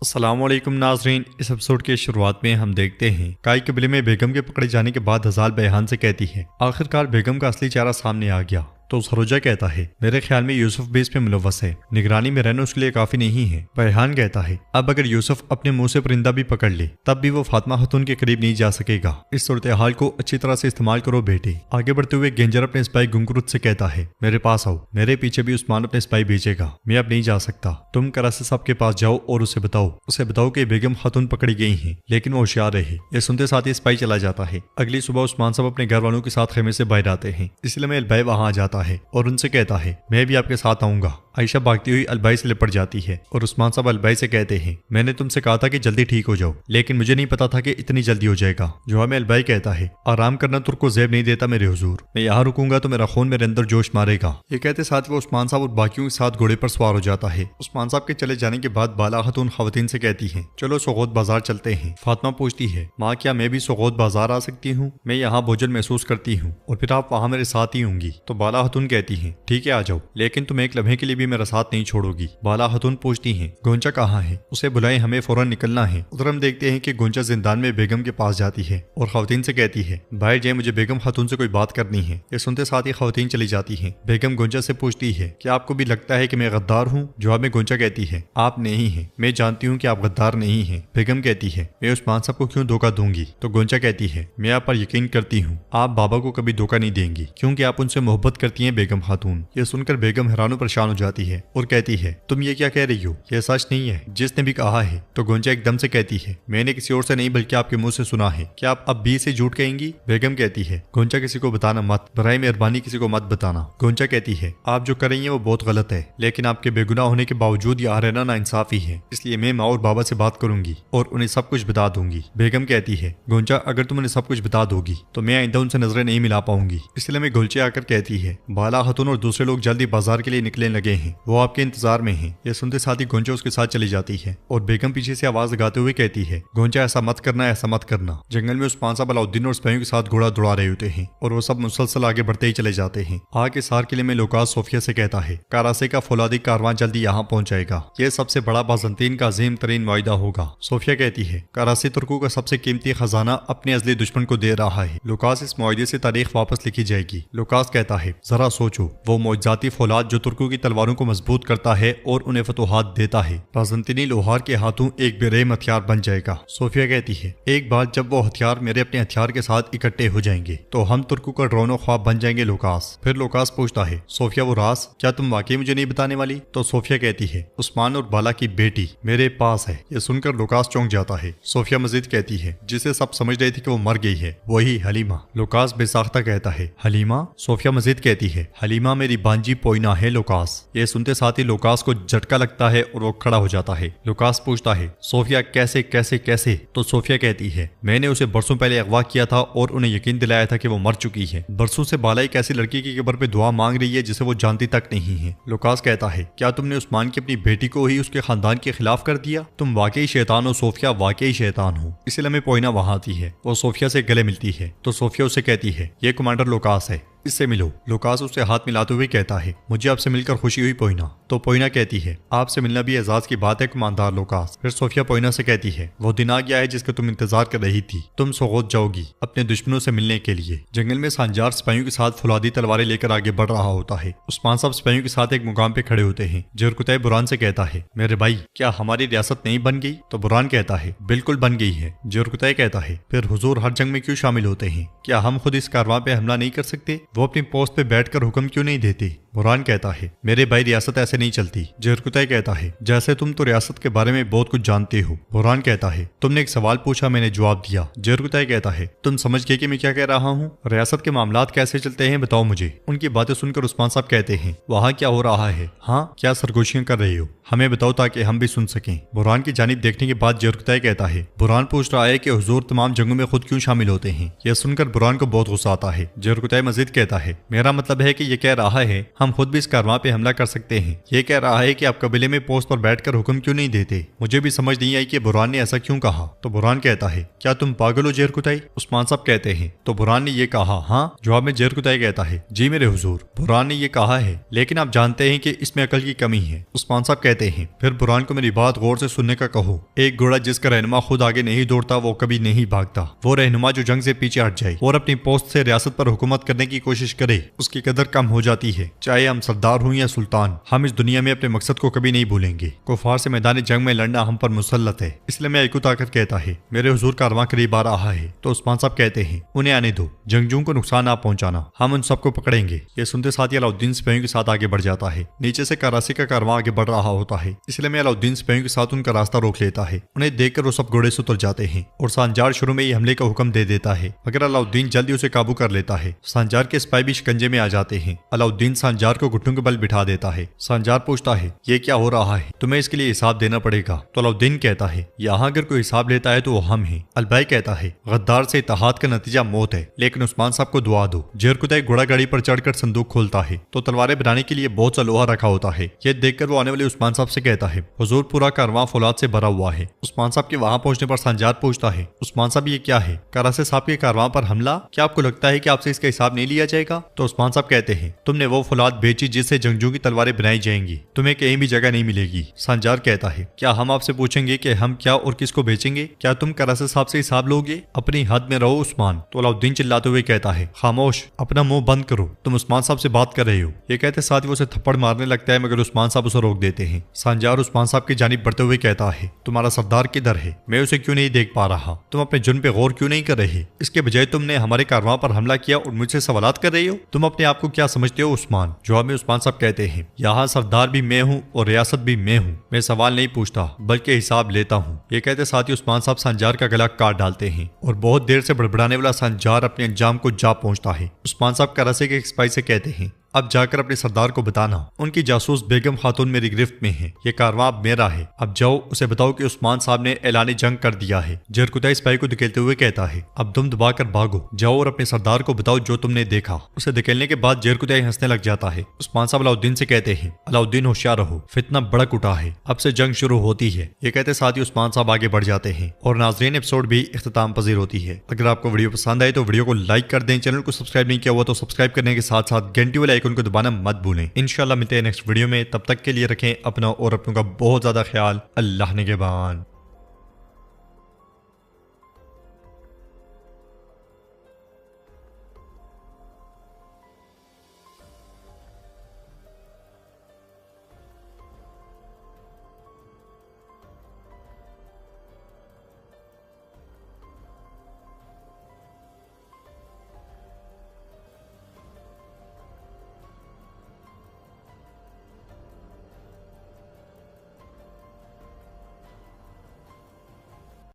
अस्सलाम वालेकुम नाजरीन। इस एपिसोड के शुरुआत में हम देखते हैं काई कबीले में बेगम के पकड़े जाने के बाद हजाल बयान से कहती है आखिरकार बेगम का असली चेहरा सामने आ गया। तो सरोजा कहता है मेरे ख्याल में यूसुफ भी इस पे मुलव्वस है, निगरानी में रहना उसके लिए काफी नहीं है। बयान कहता है अब अगर यूसुफ अपने मुंह से परिंदा भी पकड़ ले तब भी वो फातिमा खातून के करीब नहीं जा सकेगा। इस सूरत हाल को अच्छी तरह से इस्तेमाल करो बेटे। आगे बढ़ते हुए गेंजर अपने सिपाही गुंगरुत से कहता है मेरे पास आओ, मेरे पीछे भी उस्मान अपने सिपाही भेजेगा, मैं अब नहीं जा सकता। तुम करासी साहब के पास जाओ और उसे बताओ कि बेगम खातून पकड़ी गई है, लेकिन वो होशियार रहे। ये सुनते साथ ही सिपाही चला जाता है। अगली सुबह उस्मान साहब अपने घर वालों के साथ खेमे से बाहर आते हैं, इसलिए मैं अलबाई वहां आ जाता है और उनसे कहता है मैं भी आपके साथ आऊंगा। आयशा भागती हुई अलबाई से लिपट जाती है और उस्मान साहब अलबाई से कहते हैं मैंने तुमसे कहा था कि जल्दी ठीक हो जाओ, लेकिन मुझे नहीं पता था कि इतनी जल्दी हो जाएगा। जवाब में अलबाई कहता है आराम करना तुर्को ज़ेब नहीं देता मेरे हुजूर, मैं यहाँ रुकूंगा तो मेरा खून मेरे अंदर जोश मारेगा। ये कहते साथ वो उस्मान साहब और बाकियों के साथ घोड़े पर सवार हो जाता है। उस्मान साहब के चले जाने के बाद बाला खातून खवातीन से कहती है चलो सोगोत बाजार चलते हैं। फातिमा पूछती है माँ क्या मैं भी सोगोत बाजार आ सकती हूँ? मैं यहाँ भोजन महसूस करती हूँ और फिर आप वहाँ मेरे साथ ही होंगी। तो बाला खातून कहती है ठीक है आ जाओ, लेकिन तुम एक लम्हे के लिए भी मेरा साथ नहीं छोड़ोगी। बाला खातून पूछती हैं गोंचा कहाँ है? उसे बुलाएं, हमें फौरन निकलना है। उधर हम देखते हैं कि गोंचा जिंदान में बेगम के पास जाती है और खवातीन से कहती है भाई जय मुझे बेगम खातून से कोई बात करनी है। ये सुनते साथ ही खवातीन चली जाती है। बेगम गोंचा से पूछती है क्या आपको भी लगता है कि मैं गद्दार हूँ? जवाब में गोंचा कहती है आप नहीं है, मैं जानती हूँ कि आप गद्दार नहीं है। बेगम कहती है मैं उस्मान साहब को क्यों धोखा दूंगी? तो गोंचा कहती है मैं आप पर यकीन करती हूँ, आप बाबा को कभी धोखा नहीं देंगी क्योंकि आप उनसे मोहब्बत करती हैं बेगम खातून। ये सुनकर बेगम हैरान परेशान हो जाती है और कहती है तुम ये क्या कह रही हो, यह सच नहीं है जिसने भी कहा है। तो गोंचा एकदम से कहती है मैंने किसी और से नहीं बल्कि आपके मुंह से सुना है, क्या आप अब भी से झूठ कहेंगी? बेगम कहती है गोंचा किसी को बताना मत, बराए मेहरबानी किसी को मत बताना। गोंचा कहती है आप जो कर रही हैं वो बहुत गलत है, लेकिन आपके बेगुनाह होने के बावजूद यहाँ रहना नाइंसाफी है, इसलिए मैं माँ और बाबा से बात करूंगी और उन्हें सब कुछ बता दूंगी। बेगम कहती है गोंचा अगर तुम उन्हें सब कुछ बता दोगी तो मैं आइंदा उनसे नजरें नहीं मिला पाऊंगी। इसलिए मैं गोलचे आकर कहती है बाला खातून और दूसरे लोग जल्दी बाजार के लिए निकलने लगे हैं, वो आपके इंतजार में हैं। यह सुनते साथ ही गोंचा उसके साथ चली जाती है और बेगम पीछे से आवाज लगाते हुए कहती है गोंचा ऐसा मत करना, ऐसा मत करना। जंगल में उस्मान साहब अलाउद्दीन और सिपाहियों के साथ घोड़ा दौड़ा रहे होते हैं और वो सब मुसलसल आगे बढ़ते ही चले जाते हैं। आगे सार किले में लोकास सोफिया से कहता है कारासे का फौलादी कारवां जल्दी यहाँ पहुंच जाएगा, यह सबसे बड़ा बाज़ंतीन का अजीम तरीन मुआहिदा होगा। सोफिया कहती है करासी तुर्कों का सबसे कीमती खजाना अपने अजली दुश्मन को दे रहा है, लोकास इस मुआहिदे से तारीख वापस लिखी जाएगी। लोकास कहता है जरा सोचो, वो मौजूदाती फौलाद जो तुर्कों की तलवारों को मजबूत करता है और उन्हें फतुहात देता है बाज़ंतीनी लोहार के हाथों एक बेरहम हथियार बन जाएगा। सोफिया कहती है एक बार जब वो हथियार मेरे अपने हथियार के साथ इकट्ठे हो जाएंगे तो हम तुर्कों का ड्रोनो ख्वाब बन जाएंगे लोकास। फिर लोकास पूछता है सोफिया वो राज क्या तुम वाकई मुझे नहीं बताने वाली? तो सोफिया कहती है उस्मान और बाला की बेटी मेरे पास है। ये सुनकर लोकास चौंक जाता है। सोफिया मजीद कहती है जिसे सब समझ रहे थे कि वो मर गई है वही हलीमा। लोकास बेसाख्ता कहता है हलीमा? सोफिया मजीद कहती है हलीमा मेरी बांजी पोइना है लोकास। ये सुनते साथ ही लोकास को झटका लगता है और वो खड़ा हो जाता है। लोकास पूछता है सोफिया कैसे कैसे कैसे? तो सोफिया कहती है मैंने उसे बरसों पहले अगवा किया था और उन्हें यकीन दिलाया था कि वो मर चुकी है। बरसों से बाला एक ऐसी लड़की की कब्र पे दुआ मांग रही है जिसे वो जानती तक नहीं है। लोकास कहता है क्या तुमने उस्मान की अपनी बेटी को ही उसके खानदान के खिलाफ कर दिया? तुम वाकई शैतान हो सोफिया, वाकई शैतान हो। इसलिए हमें पोइना वहां आती है, वो सोफिया से गले मिलती है तो सोफिया उसे कहती है ये कमांडर लोकास है, इससे मिलो। लोकास उसे हाथ मिलाते हुए कहता है मुझे आपसे मिलकर खुशी हुई पोइना। तो पोइना कहती है आपसे मिलना भी एजाज की बात है कमांडर लोकास। फिर सोफिया पोइना से कहती है वो दिन आ गया है जिसका तुम इंतजार कर रही थी, तुम सोगोत जाओगी अपने दुश्मनों से मिलने के लिए। जंगल में सांजार सिपाहियों के साथ फौलादी तलवारें लेकर आगे बढ़ रहा होता है। उस्मान साहब सिपाहियों के साथ एक मुकाम पे खड़े होते हैं। जरकुतै बुरान से कहता है मेरे भाई क्या हमारी रियासत नहीं बन गई? तो बुरान कहता है बिल्कुल बन गई है। जरकुतै कहता है फिर हुजूर हर जंग में क्यों शामिल होते हैं? क्या हम खुद इस कारवां पे हमला नहीं कर सकते? वो अपनी पोस्ट पे बैठकर हुक्म क्यों नहीं देते? बुरान कहता है मेरे भाई रियासत ऐसे नहीं चलती। जरकुतै कहता है जैसे तुम तो रियासत के बारे में बहुत कुछ जानते हो। बुरान कहता है तुमने एक सवाल पूछा, मैंने जवाब दिया। जरकुतै कहता है तुम समझ गए कि मैं क्या कह रहा हूँ? रियासत के मामलात कैसे चलते हैं बताओ मुझे। उनकी बातें सुनकर उस्मान साहब कहते हैं वहाँ क्या हो रहा है? हाँ क्या सरगोशियां कर रही हो? हमें बताओ ताकि हम भी सुन सकें। बुरान की जानिब देखने के बाद जरकुतै कहता है बुरान पूछ रहा है कि हुजूर तमाम जंगों में खुद क्यों शामिल होते हैं? यह सुनकर बुरान को बहुत गुस्सा आता है। जरकुतै मजीद कहता है मेरा मतलब है कि यह कह रहा है हम हम खुद भी इस कारवां पे हमला कर सकते हैं। ये कह रहा है कि आप कबीले में पोस्ट पर बैठकर हुक्म क्यों नहीं देते। मुझे भी समझ नहीं आई कि बुरहान ने ऐसा क्यों कहा। तो बुरहान कहता है, क्या तुम पागल हो जेर कुताई? उस्मान साहब कहते हैं, तो बुरहान ने ये कहा, हाँ। जवाब में जेर कुताई कहता है, जी मेरे हुजूर, बुरहान ने ये कहा है, लेकिन आप जानते हैं कि इसमें अकल की कमी है। उस्मान साहब कहते हैं, फिर बुरहान को मेरी बात गौर से सुनने का कहो। एक घोड़ा जिसका रहनुमा खुद आगे नहीं दौड़ता वो कभी नहीं भागता। वो रहनुमा जो जंग से पीछे हट जाए और अपनी पोस्ट से रियासत पर हुकूमत करने की कोशिश करे, उसकी कदर कम हो जाती है। चाहे हम सरदार हों या सुल्तान, हम इस दुनिया में अपने मकसद को कभी नहीं भूलेंगे। कुफार से मैदान जंग में लड़ना हम पर मुसल्लत है। इसलिए मैं एकू ताकत कहता है, मेरे हुजूर कारवां करीब आ रहा है। तो उस्मान साहब कहते हैं, उन्हें आने दो, जंगजूओं को नुकसान ना पहुंचाना, हम उन सबको पकड़ेंगे। ये सुनते साथ ही अलाउद्दीन सिपाहियों के साथ आगे बढ़ जाता है। नीचे से कराची का कारवां आगे बढ़ रहा होता है, इसलिए मैं अलाउद्दीन सिपाहियों के साथ उनका रास्ता रोक लेता है। उन्हें देखकर वो सब घोड़े से उतर जाते हैं और सांजार शुरू में ही हमले का हुक्म दे देता है, मगर अलाउद्दीन जल्दी उसे काबू कर लेता है। सांजार के सिपाही भी शिकंजे में आ जाते हैं। अलाउद्दीन सांजार को घुटनों के बल बिठा देता है। सांजार पूछता है, ये क्या हो रहा है? तुम्हें इसके लिए हिसाब देना पड़ेगा। तो अलाउद्दीन कहता है, यहाँ अगर कोई हिसाब लेता है तो वो हम हैं। अलबाई कहता है, गद्दार से इत्तेहाद का नतीजा मौत है, लेकिन उस्मान साहब को दुआ दो। जेरकुताई घोड़ा गाड़ी पर चढ़कर संदूक खोलता है तो तलवारें बनाने के लिए बहुत सा लोहा रखा होता है। ये देखकर वो आने वाले उस्मान साहब से कहता है, हुजूर पूरा कारवां फौलाद से भरा हुआ है। उस्मान साहब के वहां पहुंचने पर सांजार पूछता है, उस्मान साहब ये क्या है? कराचे साहब के कारवां पर हमला? क्या आपको लगता है कि आपसे इसका हिसाब नहीं लिया जाएगा? तो उस्मान साहब कहते हैं, तुमने वो फौलाद बेची जिससे जंगजू की तलवारें बनाई जाएंगी, तुम्हें कहीं भी जगह नहीं मिलेगी। सांजार कहता है, क्या हम आपसे पूछेंगे कि हम क्या और किसको बेचेंगे? क्या तुम कराचे साहब से हिसाब लोगे? अपनी हद में रहो उस्मान। तो अलाउद्दीन चिल्लाते हुए कहता है, खामोश, अपना मुंह बंद करो, तुम उस्मान साहब से बात कर रहे हो। ये कहते साथ ही वो उसे थप्पड़ मारने लगता है, मगर उस्मान साहब उसे रोक देते हैं। सांजार उस्मान साहब की जानिब बढ़ते हुए कहता है, तुम्हारा सरदार किधर है? मैं उसे क्यों नहीं देख पा रहा? तुम अपने जुर्म पे गौर क्यों नहीं कर रहे? इसके बजाय तुमने हमारे कारवां पर हमला किया और मुझसे सवालात कर रहे हो। तुम अपने आप को क्या समझते हो उस्मान? जवाब में उस्मान साहब कहते हैं, यहाँ सरदार भी मैं हूँ और रियासत भी मैं हूँ। मैं सवाल नहीं पूछता बल्कि हिसाब लेता हूँ। ये कहते साथ ही उस्मान साहब सांजार का गला काट डालते हैं और बहुत देर से बड़बड़ाने वाला सांजार अपने अंजाम को जा पहुंचता है। उस्मान साहब कराची के एक सिपाही से कहते हैं, अब जाकर अपने सरदार को बताना, उनकी जासूस बेगम खातून मेरी गिरफ्त में है। ये कारवां अब मेरा है। अब जाओ उसे बताओ कि उस्मान साहब ने ऐलान जंग कर दिया है। जेरकुताई सिपाही को धकेलते हुए कहता है, अब दुम दबाकर भागो, जाओ और अपने सरदार को बताओ जो तुमने देखा। उसे धकेलने के बाद जेरकुताई हंसने लग जाता है। उस्मान साहब अलाउद्दीन से कहते हैं, अलाउद्दीन होशियार रहो, फितना भड़क उठा है, अब से जंग शुरू होती है। ये कहते साथ ही उस्मान साहब आगे बढ़ जाते हैं और नाज़रीन एपिसोड भी इख्तिताम पजीर होती है। अगर आपको वीडियो पसंद आए तो वीडियो को लाइक कर दें। चैनल को सब्सक्राइब नहीं किया हुआ तो सब्सक्राइब करने के साथ साथ घंटी वाले आइकन को दबाना मत भूलें। इंशाल्लाह मिलते हैं नेक्स्ट वीडियो में। तब तक के लिए रखें अपना और अपनों का बहुत ज्यादा ख्याल। अल्लाह निगहबान।